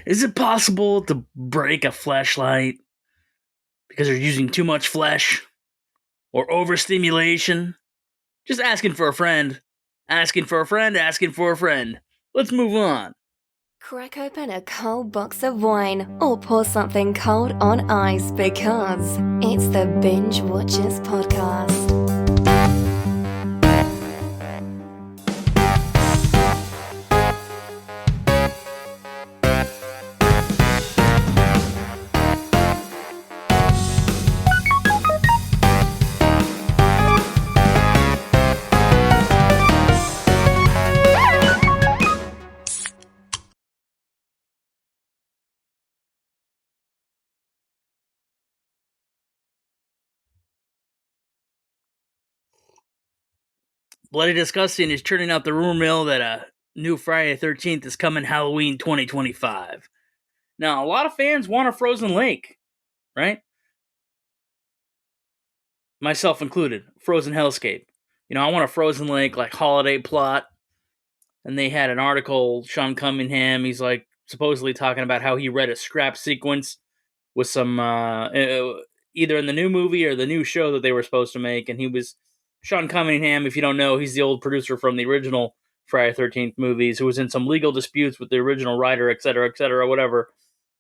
Is it possible to break a fleshlight because they're using too much flesh? Or overstimulation? Just asking for a friend. Asking for a friend, asking for a friend. Let's move on. Crack open a cold box of wine or pour something cold on ice because it's the Binge Watchers podcast. Bloody Disgusting is churning out the rumor mill that a new Friday the 13th is coming Halloween 2025. Now, a lot of fans want a frozen lake, right? Myself included. Frozen hellscape. I want a frozen lake, like holiday plot. And they had an article, Sean Cunningham, he's like supposedly talking about how he read a scrap sequence with some, either in the new movie or the new show that they were supposed to make. And he was, Sean Cunningham, if you don't know, he's the old producer from the original Friday the 13th movies, who was in some legal disputes with the original writer, et cetera, whatever,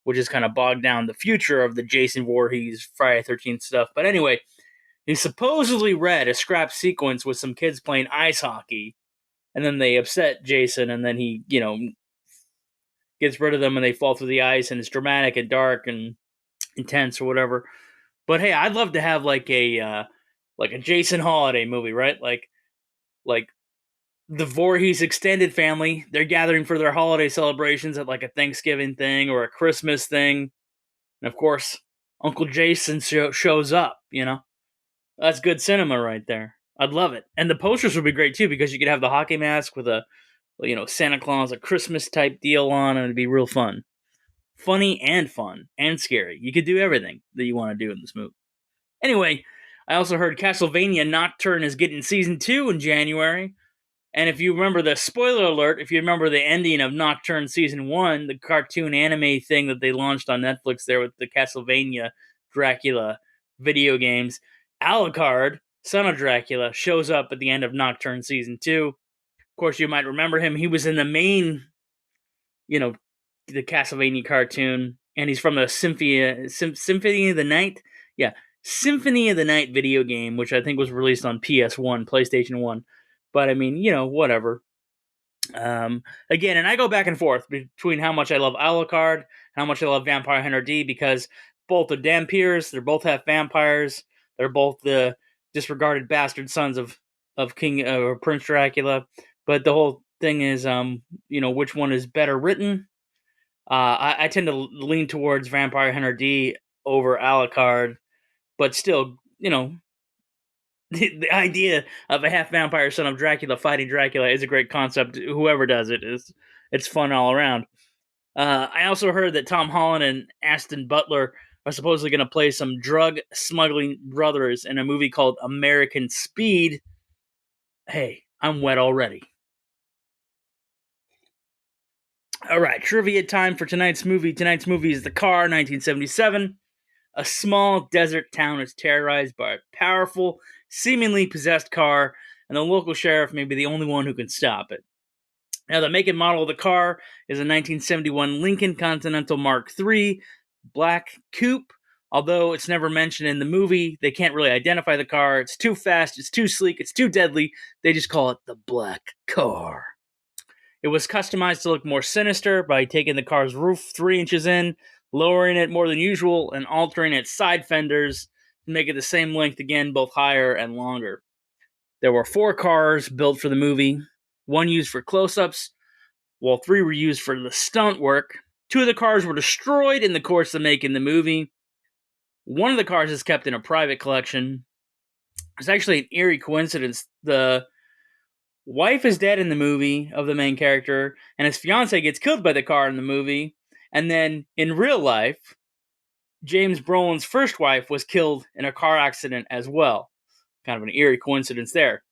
which has kind of bogged down the future of the Jason Voorhees Friday the 13th stuff. But anyway, he supposedly read a scrap sequence with some kids playing ice hockey, and then they upset Jason, and then he, gets rid of them, and they fall through the ice, and it's dramatic and dark and intense or whatever. But hey, I'd love to have like a Jason holiday movie, right? Like the Voorhees extended family, they're gathering for their holiday celebrations at like a Thanksgiving thing or a Christmas thing, and of course, Uncle Jason shows up. That's good cinema right there. I'd love it, and the posters would be great too because you could have the hockey mask with a Santa Claus, a Christmas type deal on, and it'd be real fun. Funny and fun and scary. You could do everything that you want to do in this movie. Anyway, I also heard Castlevania Nocturne is getting season 2 in January. And if you remember the spoiler alert, if you remember the ending of Nocturne season 1, the cartoon anime thing that they launched on Netflix there with the Castlevania Dracula video games, Alucard, son of Dracula, shows up at the end of Nocturne season 2. Of course, you might remember him. He was in the main, the Castlevania cartoon, and he's from the Symphony of the Night. Yeah, Symphony of the Night video game, which I think was released on PS1, PlayStation 1. But I mean, whatever. Again, and I go back and forth between how much I love Alucard, how much I love Vampire Hunter D, because both are Dampiers, they both have vampires, they're both the disregarded bastard sons of King Prince Dracula. But the whole thing is, which one is better written? I tend to lean towards Vampire Hunter D over Alucard, but still, the idea of a half vampire son of Dracula fighting Dracula is a great concept. Whoever does it's fun all around. I also heard that Tom Holland and Aston Butler are supposedly going to play some drug smuggling brothers in a movie called American Speed. Hey, I'm wet already. All right, trivia time for tonight's movie. Tonight's movie is The Car, 1977. A small desert town is terrorized by a powerful, seemingly possessed car, and the local sheriff may be the only one who can stop it. Now, the make and model of the car is a 1971 Lincoln Continental Mark III black coupe. Although it's never mentioned in the movie, they can't really identify the car. It's too fast, it's too sleek, it's too deadly. They just call it the black car. It was customized to look more sinister by taking the car's roof 3 inches in, lowering it more than usual, and altering its side fenders to make it the same length again, both higher and longer. There were 4 cars built for the movie, 1 used for close-ups, while 3 were used for the stunt work. 2 of the cars were destroyed in the course of making the movie. 1 of the cars is kept in a private collection. It's actually an eerie coincidence. The wife is dead in the movie of the main character, and his fiance gets killed by the car in the movie. And then in real life, James Brolin's first wife was killed in a car accident as well. Kind of an eerie coincidence there.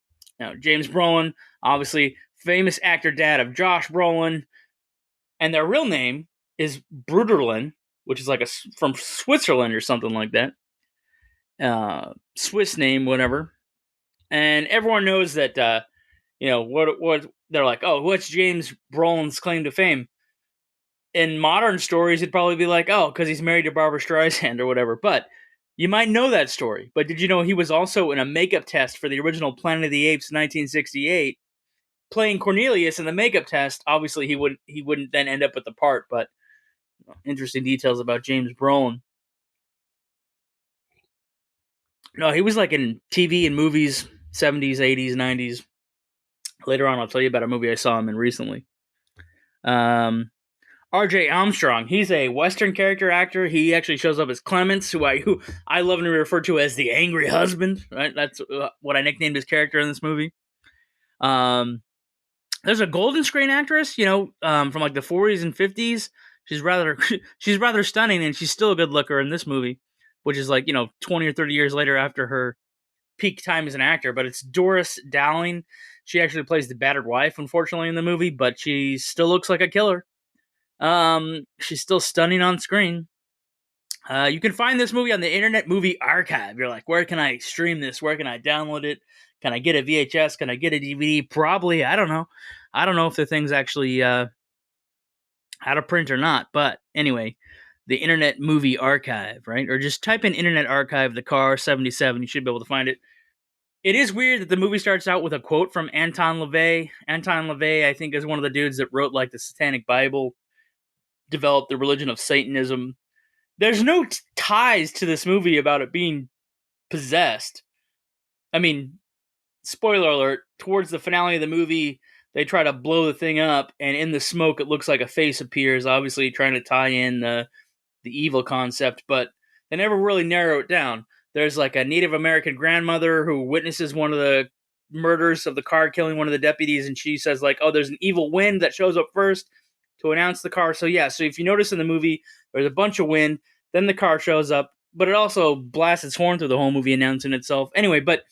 Now, James Brolin, obviously famous actor dad of Josh Brolin, and their real name is Bruderlin, which is like from Switzerland or something like that. Swiss name, whatever. And everyone knows that, what they're like, oh, what's James Brolin's claim to fame? In modern stories, it'd probably be like, oh, because he's married to Barbara Streisand or whatever. But you might know that story. But did you know he was also in a makeup test for the original Planet of the Apes 1968, playing Cornelius in the makeup test? Obviously, he wouldn't then end up with the part. But interesting details about James Brolin. No, he was like in TV and movies, 70s, 80s, 90s. Later on, I'll tell you about a movie I saw him in recently. R.J. Armstrong, he's a Western character actor. He actually shows up as Clements, who I lovingly refer to as the angry husband. Right, that's what I nicknamed his character in this movie. There's a golden screen actress, from like the 40s and 50s. She's rather stunning, and she's still a good looker in this movie, which is like 20 or 30 years later after her peak time as an actor. But it's Doris Dowling. She actually plays the battered wife, unfortunately, in the movie, but she still looks like a killer. She's still stunning on screen. You can find this movie on the Internet Movie Archive. You're like, where can I stream this? Where can I download it? Can I get a VHS? Can I get a DVD? Probably. I don't know. I don't know if the thing's actually out of print or not. But anyway, the Internet Movie Archive, right? Or just type in Internet Archive, the car 77. You should be able to find it. It is weird that the movie starts out with a quote from Anton LaVey. Anton LaVey, I think, is one of the dudes that wrote like the Satanic Bible, developed the religion of Satanism. There's no ties to this movie about it being possessed. I mean, spoiler alert, towards the finale of the movie, they try to blow the thing up, and in the smoke, it looks like a face appears, obviously trying to tie in the evil concept, but they never really narrow it down. There's like a Native American grandmother who witnesses one of the murders of the car killing one of the deputies, and she says like, oh, there's an evil wind that shows up first to announce the car. So yeah, so if you notice in the movie, there's a bunch of wind, then the car shows up, but it also blasts its horn through the whole movie announcing itself. Anyway, but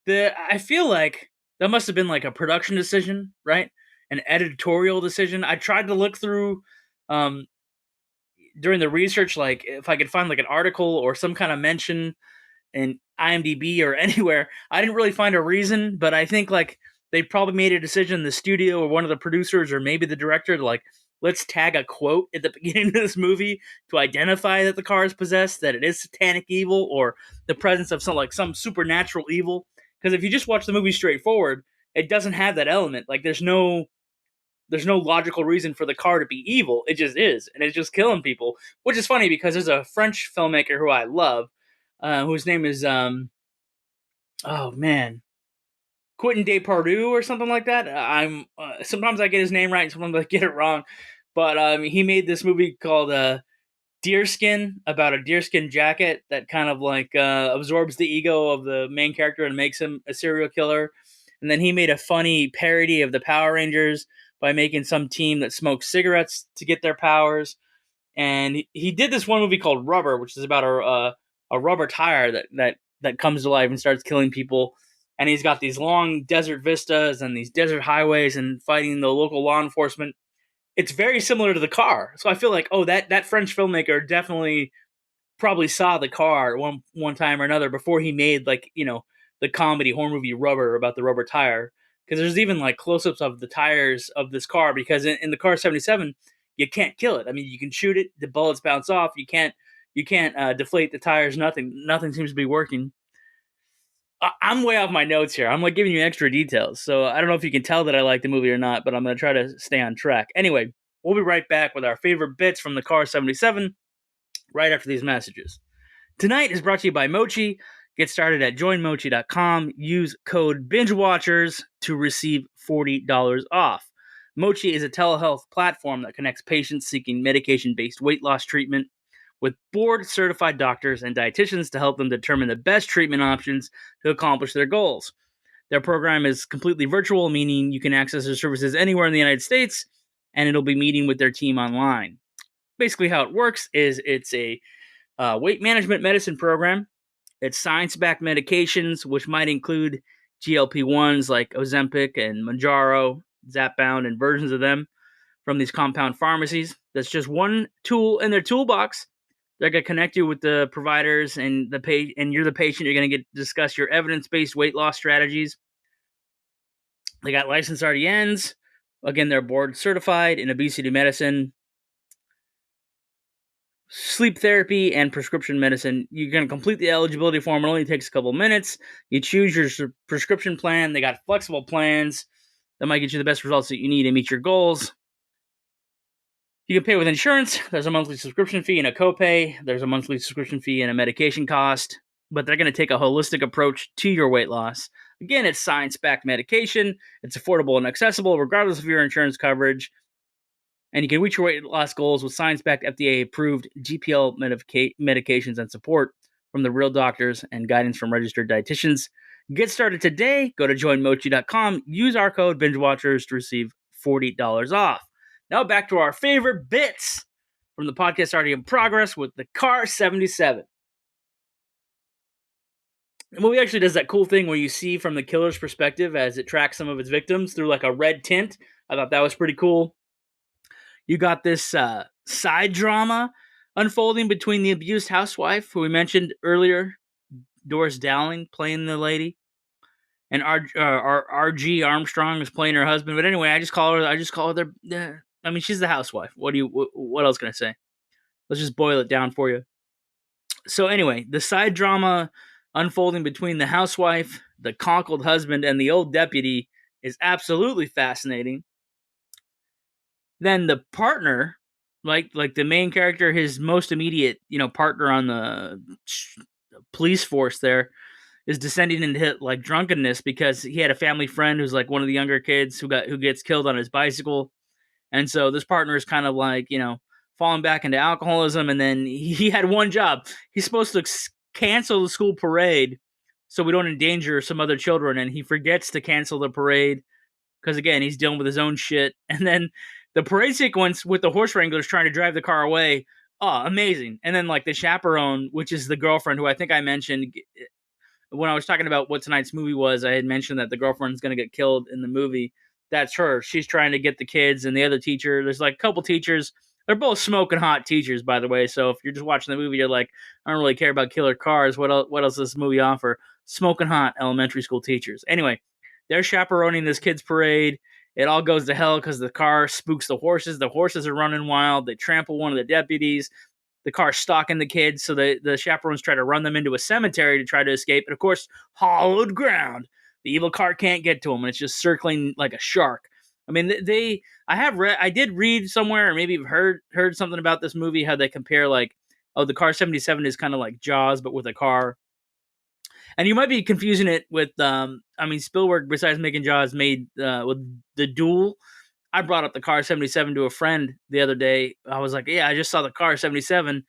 I feel like that must have been like a production decision, right? An editorial decision. I tried to look through during the research, like if I could find like an article or some kind of mention in IMDb or anywhere. I didn't really find a reason, but I think like they probably made a decision in the studio or one of the producers or maybe the director to like, let's tag a quote at the beginning of this movie to identify that the car is possessed, that it is satanic evil or the presence of some supernatural evil. Because if you just watch the movie straightforward, it doesn't have that element. Like there's no logical reason for the car to be evil. It just is, and it's just killing people. Which is funny because there's a French filmmaker who I love, whose name is oh man, Quentin Depardieu or something like that. I'm sometimes I get his name right, sometimes I get it wrong. But he made this movie called Deerskin, about a deerskin jacket that kind of like absorbs the ego of the main character and makes him a serial killer. And then he made a funny parody of the Power Rangers by making some team that smokes cigarettes to get their powers. And he did this one movie called Rubber, which is about a rubber tire that comes to life and starts killing people. And he's got these long desert vistas and these desert highways and fighting the local law enforcement. It's very similar to the car. So I feel like, oh, that French filmmaker definitely probably saw the car one time or another before he made the comedy horror movie Rubber about the rubber tire. Because there's even like close-ups of the tires of this car, because in the car 77 you can't kill it. I mean, you can shoot it, the bullets bounce off. You can't deflate the tires. Nothing seems to be working. I'm way off my notes here. I'm like giving you extra details. So I don't know if you can tell that I like the movie or not, but I'm going to try to stay on track. Anyway, we'll be right back with our favorite bits from the car 77 right after these messages. Tonight is brought to you by Mochi. Get started at joinmochi.com. Use code BingeWatchers to receive $40 off. Mochi is a telehealth platform that connects patients seeking medication-based weight loss treatment with board-certified doctors and dietitians to help them determine the best treatment options to accomplish their goals. Their program is completely virtual, meaning you can access their services anywhere in the United States, and it'll be meeting with their team online. Basically, how it works is it's a weight management medicine program. It's science-backed medications, which might include GLP-1s like Ozempic and Mounjaro, Zepbound, and versions of them from these compound pharmacies. That's just one tool in their toolbox. They're going to connect you with the providers and and you're the patient. You're going to get to discuss your evidence-based weight loss strategies. They got licensed RDNs. Again, they're board certified in obesity medicine, sleep therapy, and prescription medicine. You're going to complete the eligibility form. It only takes a couple minutes. You choose your prescription plan. They got flexible plans that might get you the best results that you need to meet your goals. You can pay with insurance. There's a monthly subscription fee and a copay. There's a monthly subscription fee and a medication cost. But they're going to take a holistic approach to your weight loss. Again, it's science-backed medication. It's affordable and accessible regardless of your insurance coverage. And you can reach your weight loss goals with science-backed FDA-approved GPL medications and support from the real doctors and guidance from registered dietitians. Get started today. Go to joinmochi.com. Use our code BingeWatchers to receive $40 off. Now back to our favorite bits from the podcast already in progress with the Car 77. The movie actually does that cool thing where you see from the killer's perspective as it tracks some of its victims through like a red tint. I thought that was pretty cool. You got this side drama unfolding between the abused housewife, who we mentioned earlier, Doris Dowling, playing the lady, and R.G. Armstrong is playing her husband. But anyway, I just call her I mean, she's the housewife. What else can I say? Let's just boil it down for you. So anyway, the side drama unfolding between the housewife, the cockled husband, and the old deputy is absolutely fascinating. Then the partner, like the main character, his most immediate, partner on the police force there, is descending into like drunkenness because he had a family friend who's like one of the younger kids who gets killed on his bicycle. And so this partner is kind of like, falling back into alcoholism. And then he had one job. He's supposed to cancel the school parade so we don't endanger some other children. And he forgets to cancel the parade because, again, he's dealing with his own shit. And then the parade sequence with the horse wranglers trying to drive the car away. Oh, amazing. And then like the chaperone, which is the girlfriend who I think I mentioned when I was talking about what tonight's movie was. I had mentioned that the girlfriend's going to get killed in the movie. That's her. She's trying to get the kids and the other teacher. There's like a couple teachers. They're both smoking hot teachers, by the way. So if you're just watching the movie, you're like, I don't really care about killer cars. What else does this movie offer? Smoking hot elementary school teachers. Anyway, they're chaperoning this kid's parade. It all goes to hell because the car spooks the horses. The horses are running wild. They trample one of the deputies. The car's stalking the kids. So the chaperones try to run them into a cemetery to try to escape. And of course, hollowed ground. The evil car can't get to them, and it's just circling like a shark. I mean, I did read somewhere, or maybe heard something about this movie, how they compare like, the Car 77 is kind of like Jaws, but with a car. And you might be confusing it with, Spielberg, besides making Jaws, made with The Duel. I brought up the Car 77 to a friend the other day. I was like, yeah, I just saw the Car 77.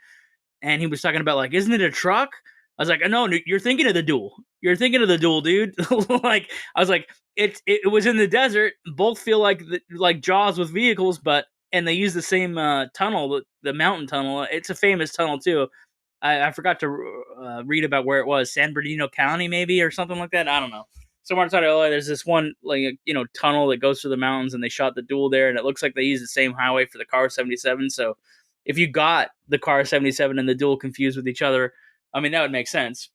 And he was talking about like, isn't it a truck? I was like, no, you're thinking of The Duel. You're thinking of The Duel, dude. Like, I was like, it was in the desert. Both feel like Jaws with vehicles, and they use the same tunnel, the mountain tunnel. It's a famous tunnel too. I forgot to read about where it was, San Bernardino County maybe, or something like that. I don't know. Somewhere outside of LA, there's this one tunnel that goes through the mountains, and they shot The Duel there, and it looks like they used the same highway for the Car 77. So if you got the Car 77 and The Duel confused with each other, I mean, that would make sense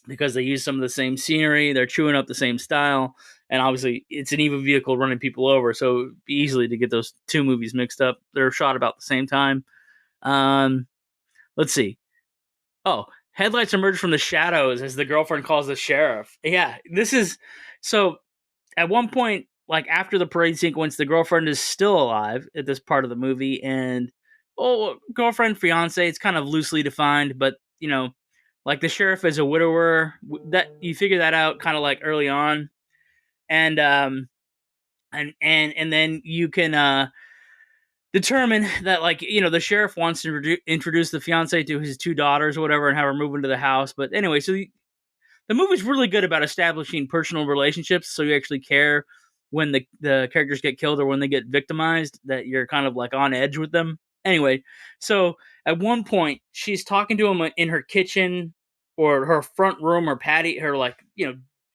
because they use some of the same scenery. They're chewing up the same style. And obviously, it's an evil vehicle running people over. So it would be easily to get those two movies mixed up. They're shot about the same time. Let's see. Oh, headlights emerge from the shadows as the girlfriend calls the sheriff. Yeah, this is... So at one point, like after the parade sequence, the girlfriend is still alive at this part of the movie. And, girlfriend, fiance, it's kind of loosely defined. But, like the sheriff is a widower. That you figure that out kind of like early on. And then you can determine that, like, the sheriff wants to introduce the fiance to his two daughters or whatever and have her move into the house. But anyway, so the movie's really good about establishing personal relationships, so you actually care when the characters get killed or when they get victimized, that you're kind of like on edge with them. Anyway, so at one point she's talking to him in her kitchen or her front room or patio, her like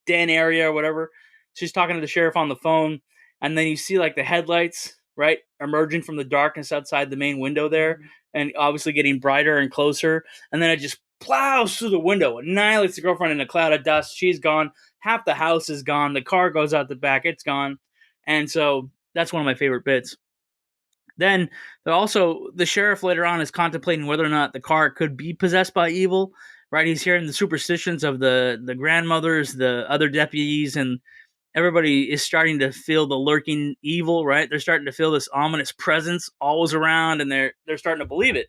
den area or whatever. She's talking to the sheriff on the phone, and then you see like the headlights right? Emerging from the darkness outside the main window there, and obviously getting brighter and closer. And then it just plows through the window, annihilates the girlfriend in a cloud of dust. She's gone. Half the house is gone. The car goes out the back. It's gone. And so that's one of my favorite bits. Then also the sheriff later on is contemplating whether or not the car could be possessed by evil. Right, he's hearing the superstitions of the grandmothers, the other deputies, and everybody is starting to feel the lurking evil. Right, they're starting to feel this ominous presence always around, and they're starting to believe it.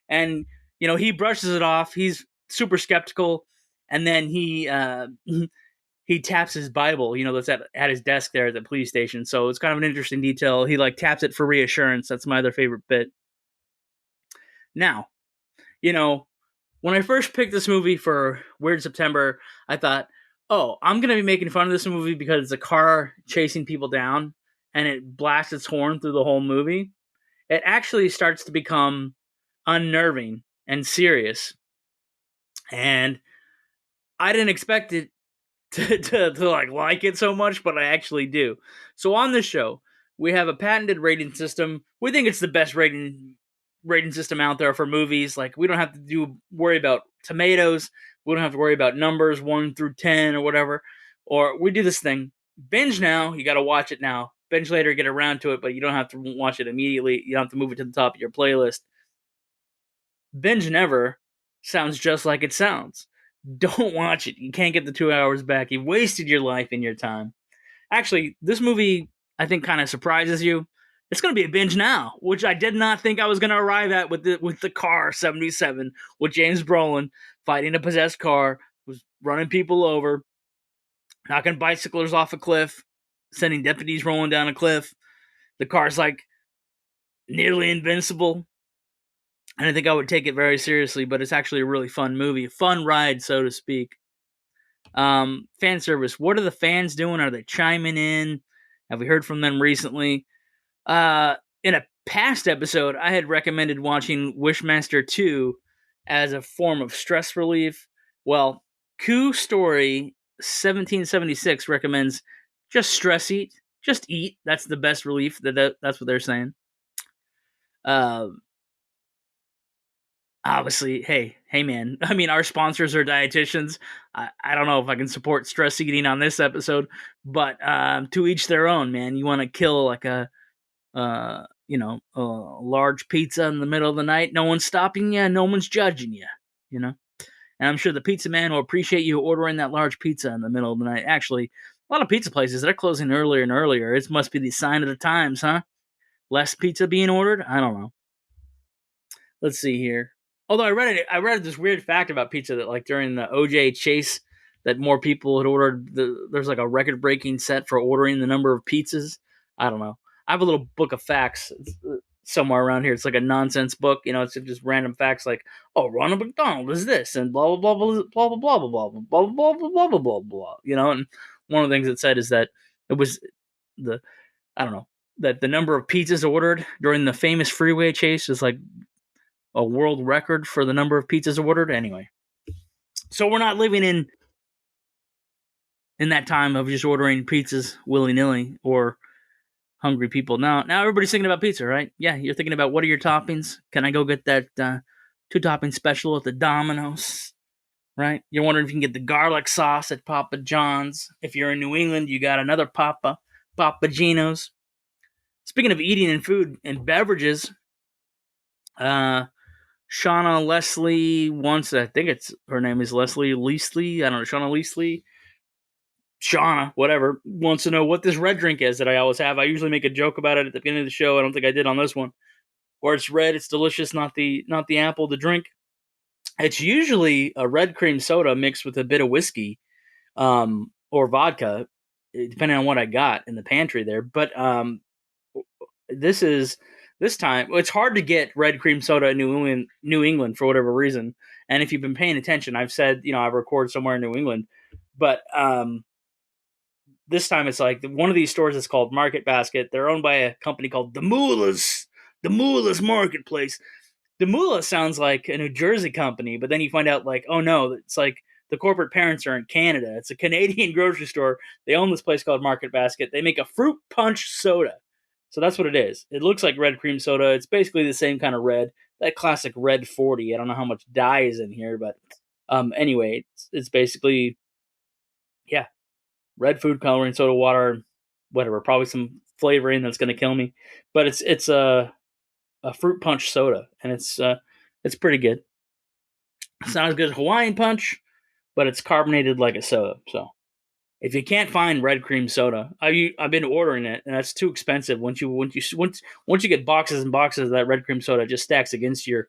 And he brushes it off. He's super skeptical, and then he taps his Bible, that's at his desk there at the police station. So it's kind of an interesting detail. He like taps it for reassurance. That's my other favorite bit. Now, when I first picked this movie for Weird September, I thought, oh, I'm going to be making fun of this movie because it's a car chasing people down and it blasts its horn through the whole movie. It actually starts to become unnerving and serious. And I didn't expect it to like it so much, but I actually do. So on this show, we have a patented rating system. We think it's the best rating system out there for movies. Like, we don't have to worry about tomatoes. We don't have to worry about numbers 1 through 10 or whatever. Or we do this thing. Binge now, you got to watch it now. Binge later, get around to it, but you don't have to watch it immediately. You don't have to move it to the top of your playlist. Binge never sounds just like it sounds. Don't watch it. You can't get the 2 hours back. You wasted your life and your time. Actually, this movie, I think, kind of surprises you. It's going to be a binge now, which I did not think I was going to arrive at with the Car 77, with James Brolin fighting a possessed car, was running people over, knocking bicyclers off a cliff, sending deputies rolling down a cliff. The car's like nearly invincible. I didn't think I would take it very seriously, but it's actually a really fun movie, a fun ride, so to speak. Fan service. What are the fans doing? Are they chiming in? Have we heard from them recently? In a past episode, I had recommended watching Wishmaster 2 as a form of stress relief. Well, Q Story 1776 recommends just stress eat. Just eat. That's the best relief. That's what they're saying. Obviously, hey man, I mean, our sponsors are dietitians. I don't know if I can support stress eating on this episode, but to each their own, man. You want to kill like a large pizza in the middle of the night, no one's stopping you, no one's judging you, and I'm sure the pizza man will appreciate you ordering that large pizza in the middle of the night. Actually, a lot of pizza places, they're closing earlier and earlier. It must be the sign of the times, huh? Less pizza being ordered? I don't know. Let's see here. Although I read this weird fact about pizza that like during the OJ chase that more people had ordered. There's like a record-breaking set for ordering the number of pizzas. I don't know. I have a little book of facts somewhere around here. It's like a nonsense book, it's just random facts like, oh, Ronald McDonald is this and blah blah blah blah blah blah blah blah blah blah blah blah blah blah. And one of the things it said is that it was the I don't know that the number of pizzas ordered during the famous freeway chase is like a world record for the number of pizzas ordered. Anyway, so we're not living in that time of just ordering pizzas willy-nilly or hungry people. Now everybody's thinking about pizza, right? Yeah, you're thinking about what are your toppings? Can I go get that 2-topping special at the Domino's? Right? You're wondering if you can get the garlic sauce at Papa John's. If you're in New England, you got another Papa Gino's. Speaking of eating and food and beverages, Shauna Leslie wants, I think her name is Leslie Leasley. I don't know, Shauna Leasley. Shauna, whatever, wants to know what this red drink is that I always have. I usually make a joke about it at the beginning of the show. I don't think I did on this one. Or it's red, it's delicious, not the apple, the drink. It's usually a red cream soda mixed with a bit of whiskey, or vodka, depending on what I got in the pantry there. But this time, it's hard to get red cream soda in New England for whatever reason. And if you've been paying attention, I've said, I record somewhere in New England, but this time it's like one of these stores is called Market Basket. They're owned by a company called the Moolah's Marketplace. The Moolah sounds like a New Jersey company, but then you find out like, oh no, it's like the corporate parents are in Canada. It's a Canadian grocery store. They own this place called Market Basket. They make a fruit punch soda. So that's what it is. It looks like red cream soda. It's basically the same kind of red, that classic red 40. I don't know how much dye is in here, but anyway, it's basically, yeah, red food coloring, soda water, whatever. Probably some flavoring that's going to kill me, but it's a fruit punch soda, and it's pretty good. It's not as good as Hawaiian Punch, but it's carbonated like a soda. So if you can't find red cream soda, I've been ordering it, and that's too expensive. Once you get boxes and boxes of that red cream soda, it just stacks against your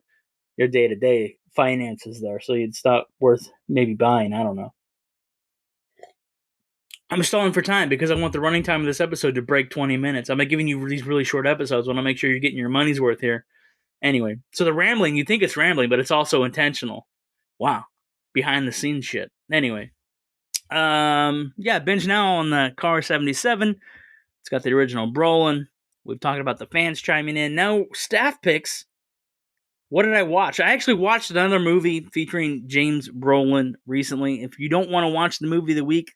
day to day finances there. So it's not worth maybe buying. I don't know. I'm stalling for time because I want the running time of this episode to break 20 minutes. I'm giving you these really short episodes. I want to make sure you're getting your money's worth here. Anyway, so the rambling, you think it's rambling, but it's also intentional. Wow. Behind the scenes shit. Anyway. Yeah, Binge Now on the Car 77. It's got the original Brolin. We've talked about the fans chiming in. Now, staff picks. What did I watch? I actually watched another movie featuring James Brolin recently. If you don't want to watch the movie of the week,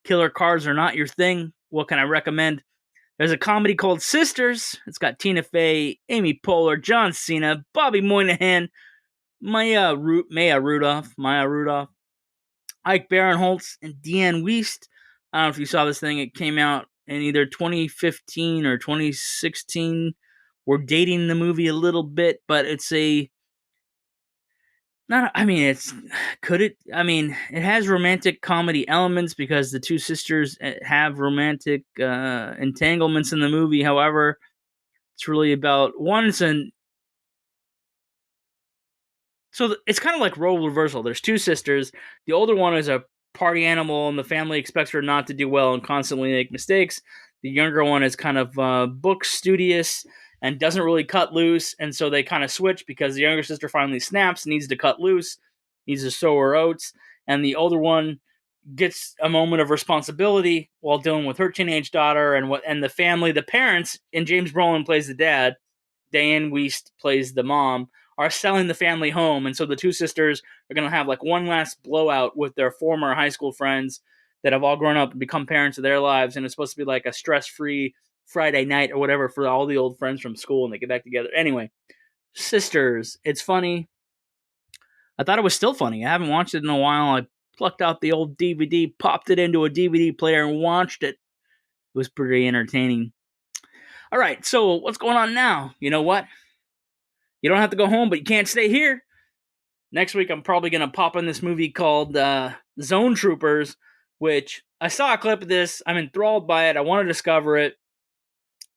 killer cars are not your thing, what can I recommend? There's a comedy called Sisters. It's got Tina Fey, Amy Poehler, John Cena, Bobby Moynihan, Maya Rudolph, Ike Barinholtz, and Deanne Wiest. I don't know if you saw this thing. It came out in either 2015 or 2016. We're dating the movie a little bit, but it's a not. I mean, it has romantic comedy elements because the two sisters have romantic entanglements in the movie. However, it's really about one. It's kind of like role reversal. There's two sisters. The older one is a party animal, and the family expects her not to do well and constantly make mistakes. The younger one is kind of book studious and doesn't really cut loose, and so they kind of switch because the younger sister finally snaps, needs to cut loose, needs to sow her oats, and the older one gets a moment of responsibility while dealing with her teenage daughter and the family. The parents, and James Brolin plays the dad, Diane Wiest plays the mom, are selling the family home, and so the two sisters are going to have like one last blowout with their former high school friends that have all grown up and become parents of their lives, and it's supposed to be like a stress-free Friday night or whatever for all the old friends from school, and they get back together. Anyway, Sisters, it's funny. I thought it was still funny. I haven't watched it in a while. I plucked out the old DVD, popped it into a DVD player, and watched it. It was pretty entertaining. All right, so what's going on now? You know what? You don't have to go home, but you can't stay here. Next week, I'm probably going to pop in this movie called Zone Troopers, which I saw a clip of this. I'm enthralled by it. I want to discover it.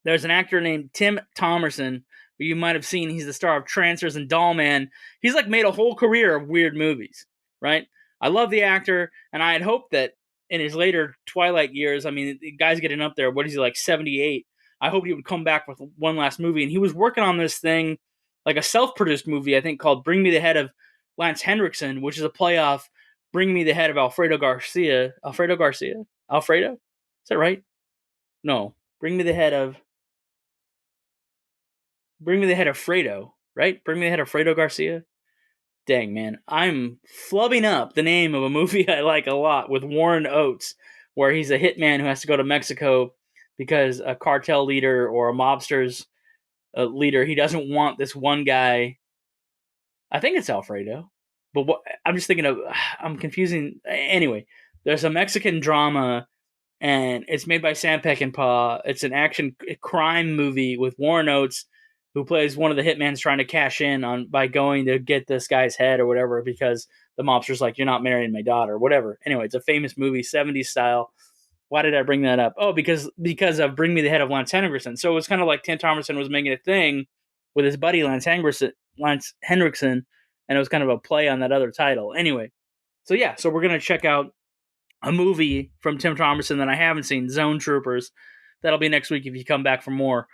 There's an actor named Tim Thomerson, who you might have seen. He's the star of Trancers and Doll Man. He's like made a whole career of weird movies, right? I love the actor, and I had hoped that in his later Twilight years, I mean, the guy's getting up there. What is he, like 78? I hoped he would come back with one last movie, and he was working on this thing, like a self-produced movie, I think, called Bring Me the Head of Lance Henriksen, which is a play off Bring Me the Head of Alfredo Garcia? Alfredo? Is that right? No. Bring Me the Head of Fredo, right? Bring Me the Head of Fredo Garcia? Dang, man. I'm flubbing up the name of a movie I like a lot with Warren Oates, where he's a hitman who has to go to Mexico because a cartel leader or a mobster's leader, he doesn't want this one guy. I think it's Alfredo. But I'm just thinking of, I'm confusing. Anyway, there's a Mexican drama, and it's made by Sam Peckinpah. It's an action crime movie with Warren Oates, who plays one of the hitmans trying to cash in on by going to get this guy's head or whatever because the mobster's like, you're not marrying my daughter, whatever. Anyway, it's a famous movie, 70s style. Why did I bring that up? Oh, because of Bring Me the Head of Lance Henriksen. So it was kind of like Tim Thomerson was making a thing with his buddy Lance Henriksen, and it was kind of a play on that other title. Anyway, so yeah, so we're going to check out a movie from Tim Thomerson that I haven't seen, Zone Troopers. That'll be next week if you come back for more.